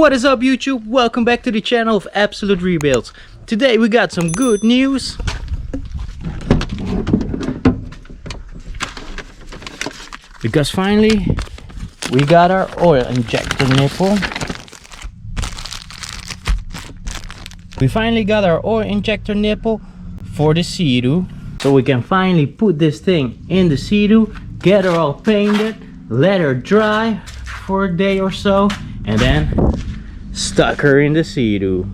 What is up YouTube? Welcome back to the channel of Absolute Rebuilds. Today we got some good news. Because finally we got our oil injector nipple. We finally got our oil injector nipple for the Seadoo. So we can finally put this thing in the Seadoo, get her all painted, let her dry for a day or so, and then stuck her in the Seadoo.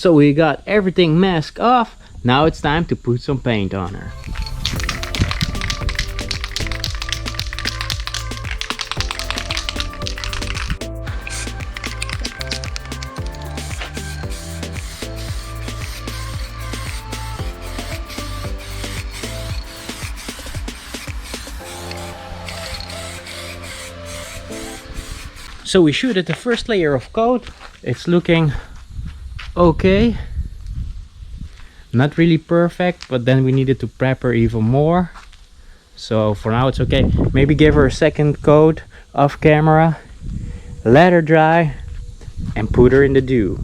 So we got everything masked off. Now it's time to put some paint on her. So we shooted the first layer of coat. It's looking okay, not really perfect, but then we needed to prep her even more. So for now it's okay. Maybe give her a second coat off camera, let her dry, and put her in the dew.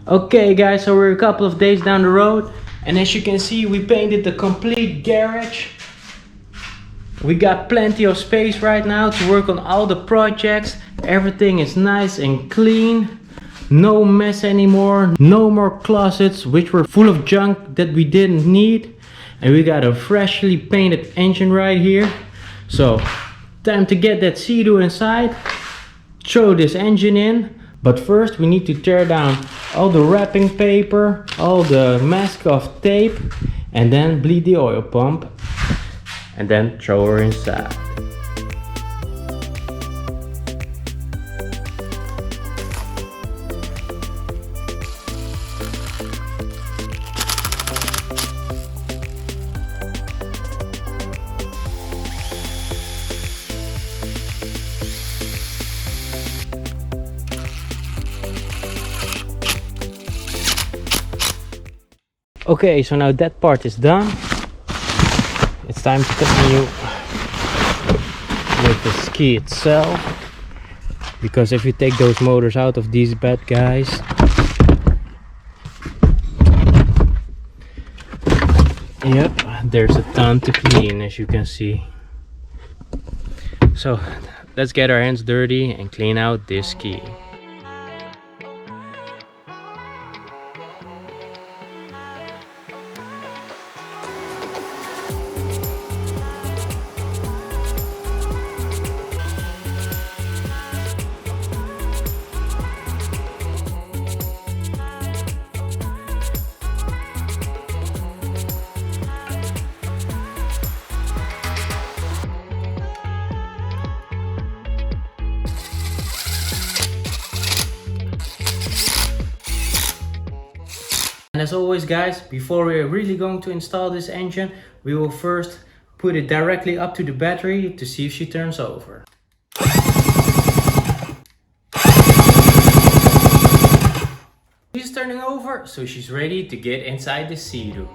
Okay guys, so we're a couple of days down the road, and as you can see we painted the complete garage. We got plenty of space right now to work on all the projects. Everything is nice and clean, no mess anymore, no more closets which were full of junk that we didn't need, and we got a freshly painted engine right here. So time to get that Seadoo inside, throw this engine in. But first we need to tear down all the wrapping paper, all the mask off tape, and then bleed the oil pump, and then throw her inside. Okay, so now that part is done. It's time to continue with the ski itself, because if you take those motors out of these bad guys, yep, there's a ton to clean, as you can see. So let's get our hands dirty and clean out this ski. And as always guys, before we're really going to install this engine, we will first put it directly up to the battery to see if she turns over. She's turning over, so she's ready to get inside the Seadoo.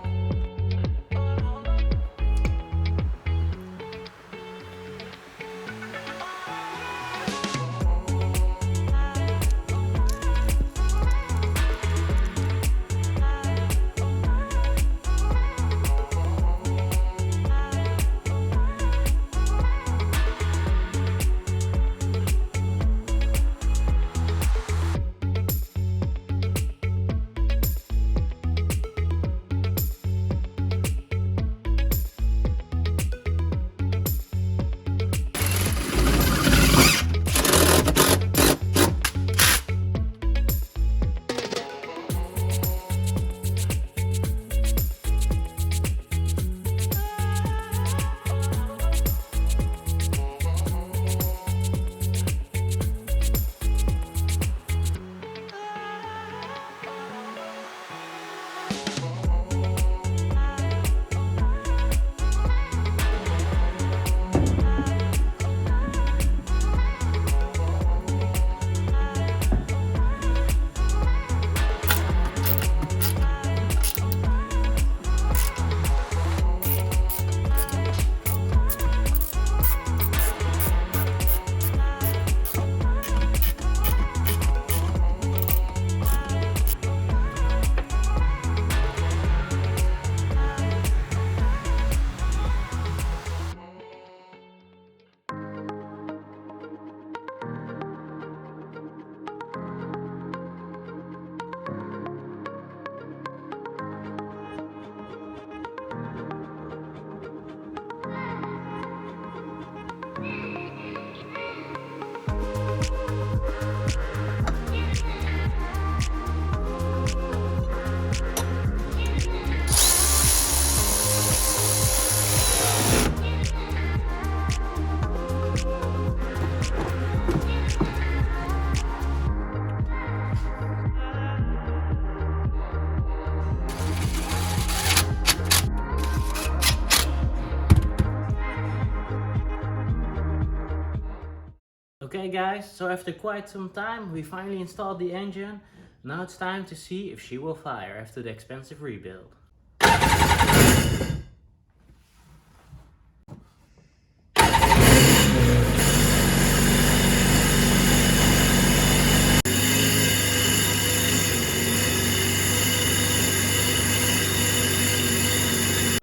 Okay guys, so after quite some time we finally installed the engine. Now it's time to see if she will fire after the expensive rebuild.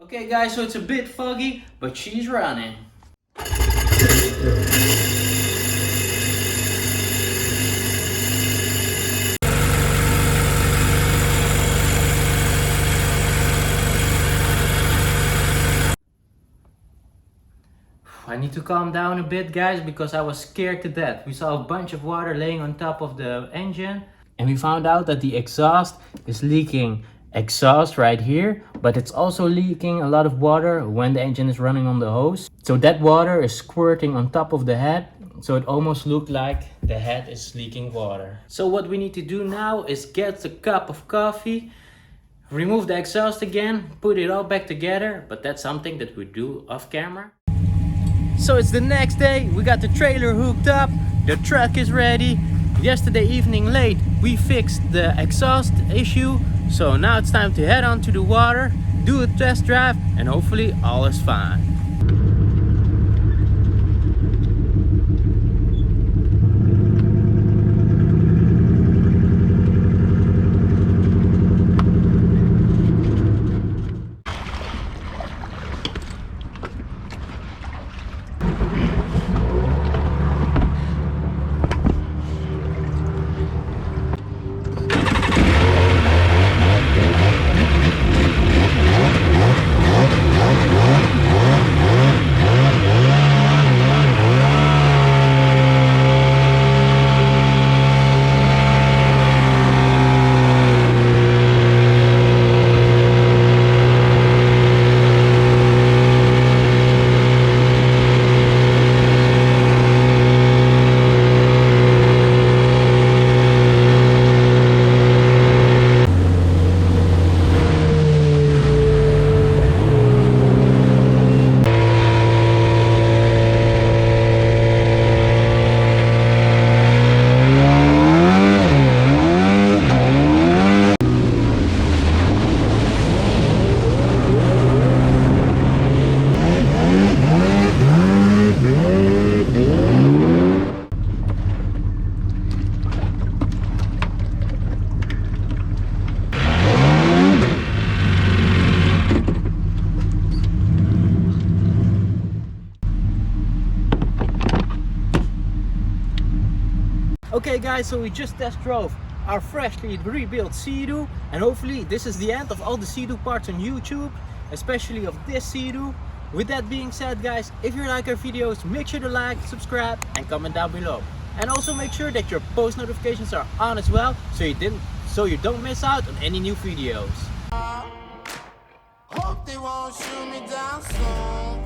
Okay guys, so it's a bit foggy, but she's running. I need to calm down a bit guys, because I was scared to death. We saw a bunch of water laying on top of the engine and we found out that the exhaust is leaking exhaust right here, but it's also leaking a lot of water when the engine is running on the hose. So that water is squirting on top of the head, so it almost looked like the head is leaking water. So what we need to do now is get a cup of coffee, remove the exhaust again, put it all back together, but that's something that we do off camera. So it's the next day, we got the trailer hooked up, the truck is ready. Yesterday evening late we fixed the exhaust issue, so now it's time to head on to the water, do a test drive, and hopefully all is fine. Okay guys, so we just test drove our freshly rebuilt Seadoo, and hopefully this is the end of all the Seadoo parts on YouTube, especially of this Seadoo. With that being said guys, if you like our videos, make sure to like, subscribe and comment down below. And also make sure that your post notifications are on as well, so you don't miss out on any new videos. Hope they won't shoot me down soon.